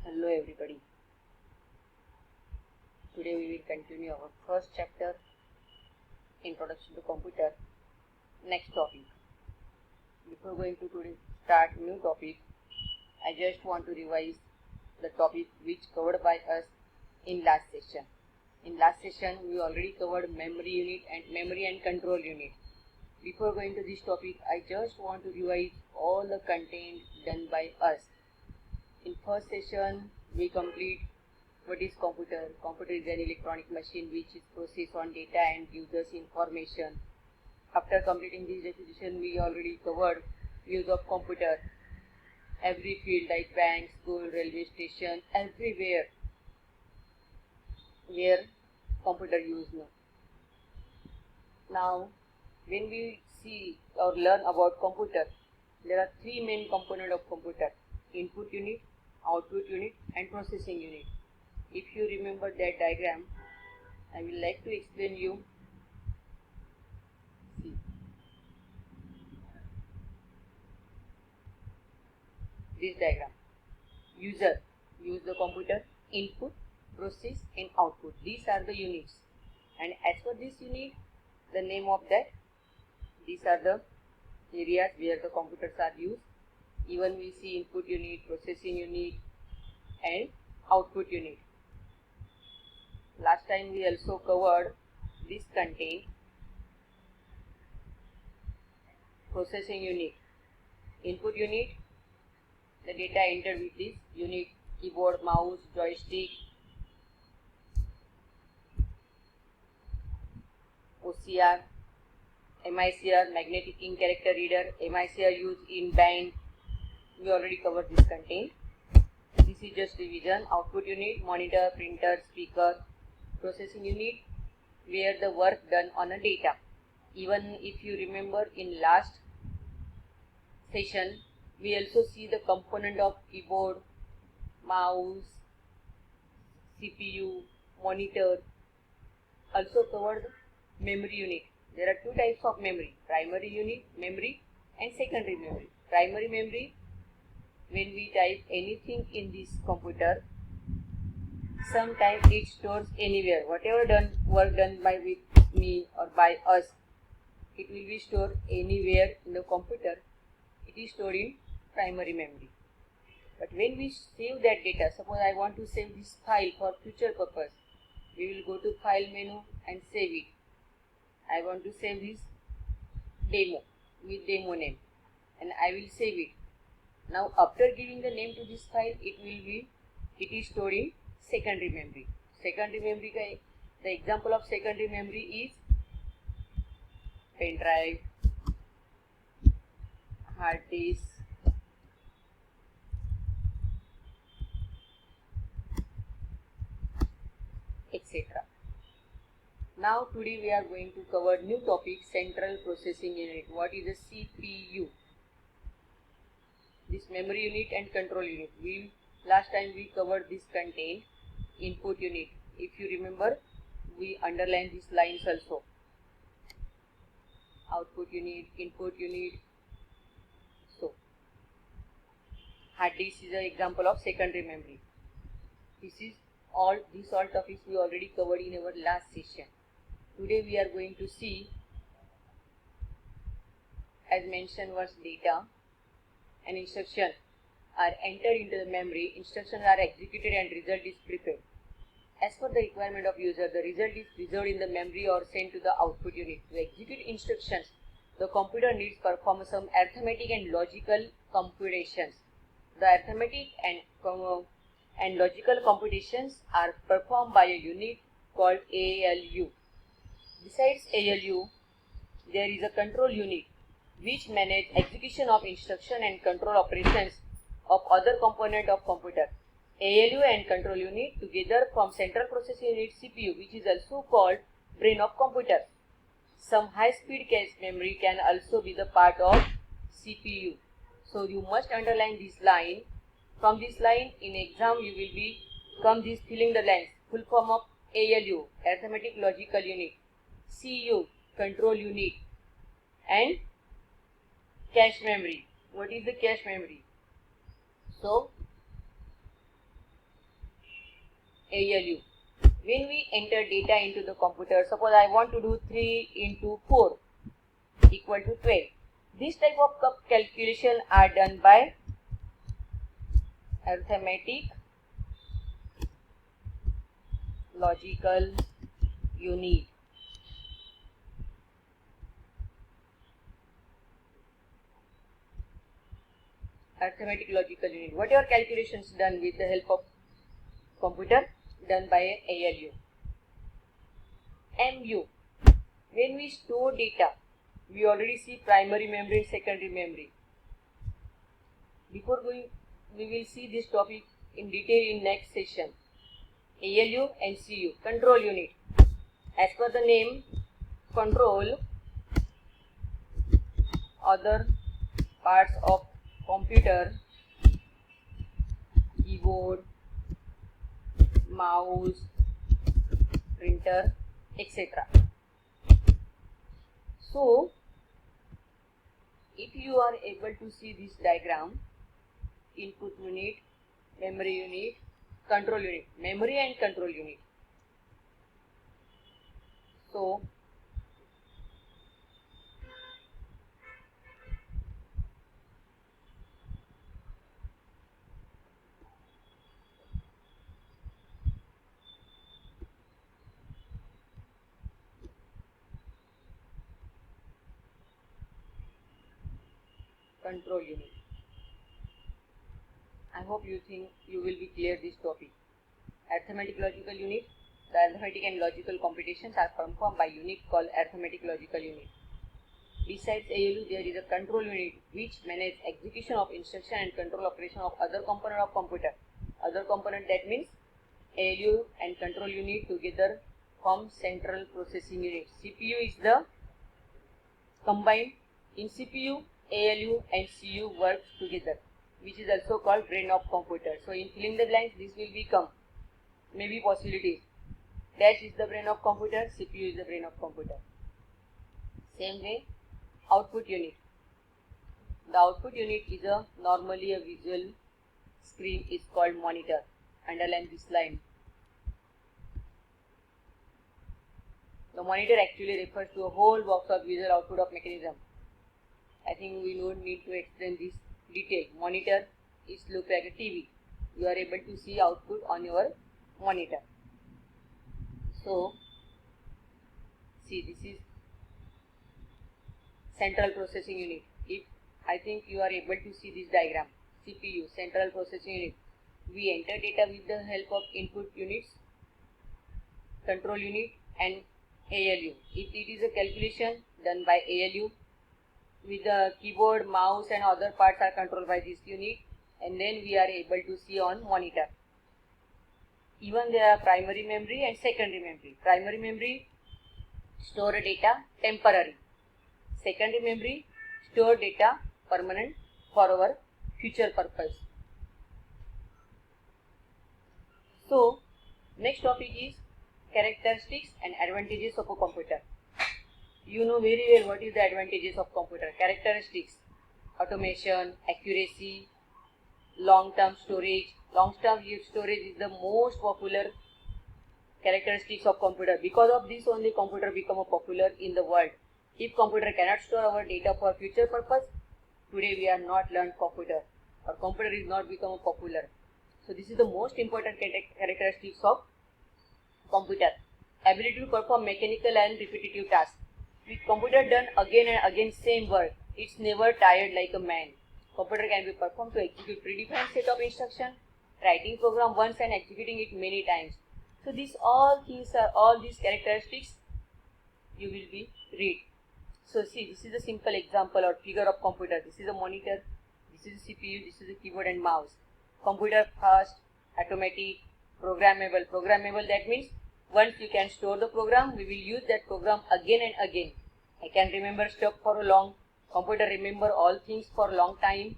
Hello everybody. Today we will continue our first chapter, Introduction to Computer. Next topic. Before going to today start new topic, I just want to revise the topic which covered by us in last session. In last session we already covered memory and control unit. Before going to this topic, I just want to revise all the content done by us. In first session, we complete what is computer. Computer is an electronic machine which is process on data and gives us information. After completing this definition, we already covered use of computer. Every field like bank, school, railway station, everywhere where computer used. Now, when we see or learn about computer, there are three main components of computer: input unit, output unit and processing unit. If you remember that diagram, I will like to explain you. See. This diagram. User use the computer, input, process and output. These are the units. And as for this unit, the name of that, these are the areas where the computers are used. Even we see input unit, processing unit and output unit. Last time we also covered this content, processing unit, input unit, the data entered with this unit, keyboard, mouse, joystick, OCR, MICR, magnetic ink character reader, MICR used in band. We already covered this content. This is just revision. Output unit, monitor, printer, speaker. Processing unit, where the work done on a data. Even if you remember in last session, we also see the component of keyboard, mouse, CPU, monitor. Also covered memory unit. There are two types of memory: primary unit memory and secondary memory. Primary memory, when we type anything in this computer, sometimes it stores anywhere. Whatever work done by with me or by us, it will be stored anywhere in the computer. It is stored in primary memory. But when we save that data, suppose I want to save this file for future purpose, we will go to file menu and save it. I want to save this demo with demo name and I will save it. Now after giving the name to this file, it is stored in secondary memory. Secondary memory, the example of secondary memory is pen drive, hard disk, etc. Now today we are going to cover new topic, central processing unit. What is a CPU? This memory unit and control unit. Last time we covered this content, input unit. If you remember, we underlined these lines also. Output unit, input unit. So, hard disk is an example of secondary memory. These all topics we already covered in our last session. Today we are going to see, as mentioned, was data and instruction are entered into the memory, instructions are executed and result is prepared. As per the requirement of user, the result is preserved in the memory or sent to the output unit. To execute instructions, the computer needs to perform some arithmetic and logical computations. The arithmetic and logical computations are performed by a unit called ALU. Besides ALU, there is a control unit which manage execution of instruction and control operations of other component of computer. ALU and control unit together form central processing unit CPU, which is also called brain of computer. Some high-speed cache memory can also be the part of CPU. So you must underline this line. From this line in exam you will be filling the lines. Full form of ALU, arithmetic logical unit, CU, control unit, and cache memory. What is the cache memory? So ALU. When we enter data into the computer, suppose I want to do 3 into 4 equal to 12. This type of calculation are done by arithmetic logical unit. Arithmetic logical unit. Whatever calculations done with the help of computer, done by ALU. MU. When we store data, we already see primary memory and secondary memory. Before going, we will see this topic in detail in next session. ALU and CU, control unit. As per the name, control other parts of computer, keyboard, mouse, printer, etc. So, if you are able to see this diagram, input unit, memory unit, control unit, memory and control unit. So, control unit. I hope you think you will be clear this topic. Arithmetic logical unit. The arithmetic and logical computations are performed by unit called arithmetic logical unit. Besides ALU, there is a control unit which manages execution of instruction and control operation of other component of computer. Other component, that means ALU and control unit together form central processing unit. CPU is the combined. In CPU, ALU and CU work together, which is also called brain of computer. So in filling the blanks, this will become maybe possibilities. Dash is the brain of computer, CPU is the brain of computer. Same way, output unit. The output unit is normally a visual screen is called monitor. Underline this line. The monitor actually refers to a whole box of visual output of mechanism. I think we don't need to explain this detail. Monitor is look like a TV. You are able to see output on your monitor. So, see, this is central processing unit. If I think you are able to see this diagram, CPU, central processing unit. We enter data with the help of input units, control unit and ALU. If it is a calculation done by ALU, with the keyboard, mouse and other parts are controlled by this unit, and then we are able to see on monitor. Even there are primary memory and secondary memory. Primary memory store data temporary. Secondary memory store data permanent for our future purpose. So, next topic is characteristics and advantages of a computer. You know very well what is the advantages of computer. Characteristics, automation, accuracy, long-term storage. Long-term storage is the most popular characteristics of computer. Because of this only computer become popular in the world. If computer cannot store our data for future purpose, today we are not learned computer. Or computer is not become popular. So this is the most important characteristics of computer. Ability to perform mechanical and repetitive tasks. With computer done again and again same work, it's never tired like a man. Computer can be performed to execute predefined set of instruction, writing program once and executing it many times. So these all things are all these characteristics you will be read. So see, this is a simple example or figure of computer. This is a monitor, this is a CPU, this is a keyboard and mouse. Computer fast, automatic, programmable. Programmable, that means once you can store the program, we will use that program again and again. I can remember stuff for a long. Computer remember all things for a long time,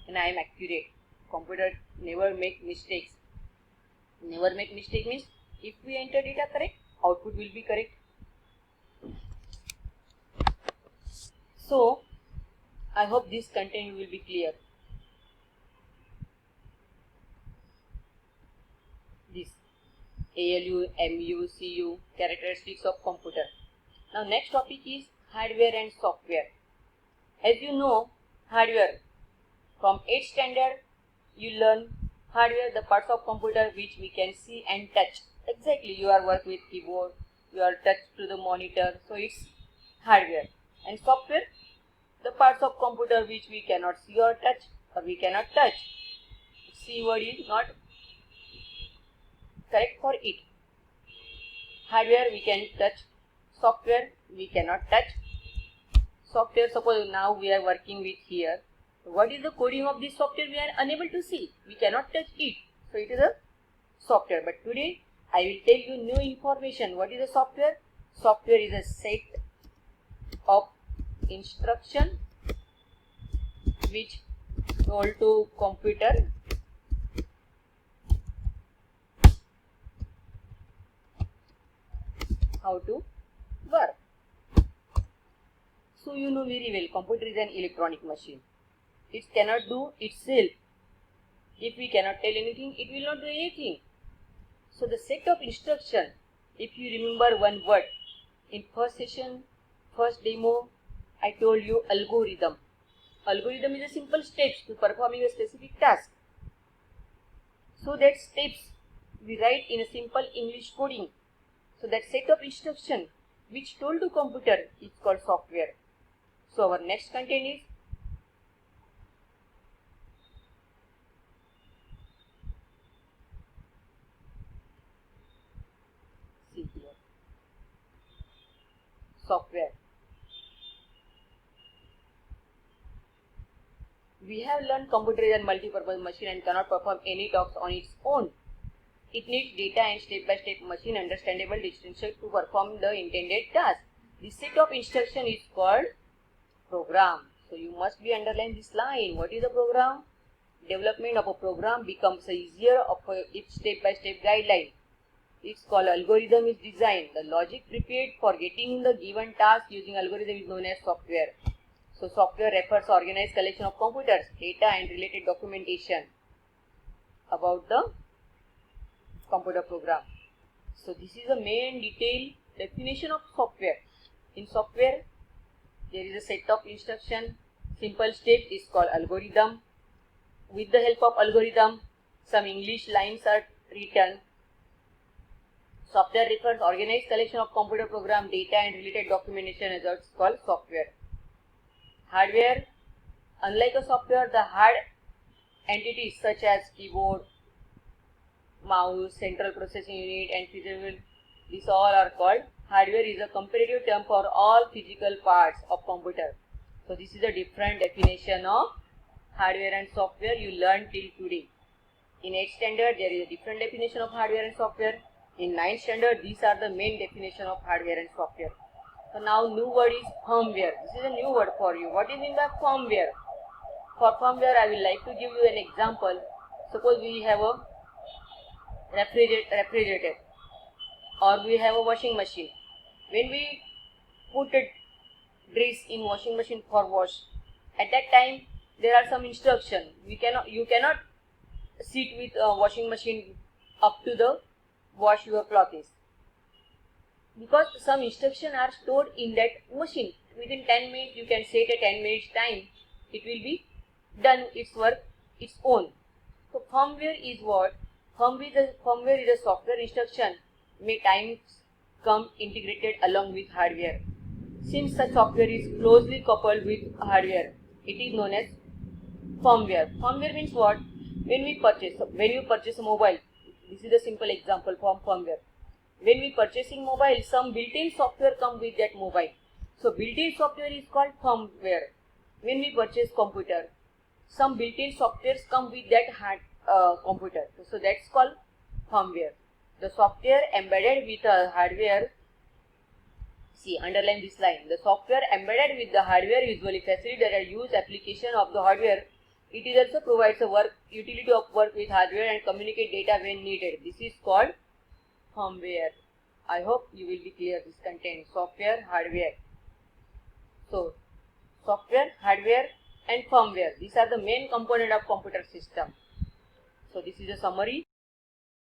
and I am accurate. Computer never make mistakes. Never make mistake means if we enter data correct, output will be correct. So, I hope this content will be clear. This ALU, MU, CU, characteristics of computer. Now next topic is hardware and software. As you know, hardware, from 8th standard you learn hardware, the parts of computer which we can see and touch. Exactly, you are work with keyboard, you are touch to the monitor, so it's hardware. And software, the parts of computer which we cannot see or touch, or we cannot touch. C word is not correct for it. Hardware we can touch, software we cannot touch. Software, suppose now we are working with here. What is the coding of this software? We are unable to see. We cannot touch it. So it is a software. But today I will tell you new information. What is a software? Software is a set of instruction which told to computer how to work. So you know very well, computer is an electronic machine. It cannot do itself. If we cannot tell anything, it will not do anything. So the set of instruction, if you remember one word, in first session, first demo, I told you algorithm. Algorithm is a simple steps to performing a specific task. So that steps we write in a simple English coding. So that set of instruction which told to computer is called software. So our next content is software. We have learned computer is a multi-purpose machine and cannot perform any tasks on its own. It needs data and step-by-step machine understandable distinction to perform the intended task. This set of instruction is called program. So you must be underline this line. What is a program? Development of a program becomes easier if step-by-step guideline. It's called algorithm is design. The logic prepared for getting the given task using algorithm is known as software. So software refers to organized collection of computers, data and related documentation about the computer program. So this is the main detailed definition of software. In software, there is a set of instruction, simple steps is called algorithm. With the help of algorithm, some English lines are written. Software refers to organized collection of computer program, data and related documentation as it's called software. Hardware, unlike a software, the hard entities such as keyboard, mouse, central processing unit and physical, these all are called hardware. Is a comparative term for all physical parts of computer. So this is a different definition of hardware and software you learned till today. In 8th standard there is a different definition of hardware and software. In 9th standard these are the main definition of hardware and software. So now new word is firmware. This is a new word for you. What is in the firmware? For firmware I will like to give you an example. Suppose we have a refrigerator or we have a washing machine. When we put a dress in washing machine for wash, at that time there are some instruction. You cannot sit with a washing machine up to the wash your clothes, because some instruction are stored in that machine. Within 10 minutes you can set a 10 minutes time, it will be done its work its own. So firmware is what? Firmware is a software instruction may times come integrated along with hardware. Since such software is closely coupled with hardware, it is known as firmware. Firmware means what? When you purchase a mobile, this is a simple example from firmware. When we purchasing mobile, some built-in software come with that mobile. So built-in software is called firmware. When we purchase computer, some built-in softwares come with that computer. So that's called firmware. The software embedded with a hardware. See, underline this line. The software embedded with the hardware usually facilitates the use application of the hardware. It is also provides a utility of work with hardware and communicate data when needed. This is called firmware. I hope you will be clear this content. Software, hardware. So, software, hardware and firmware. These are the main component of computer system. So, this is a summary.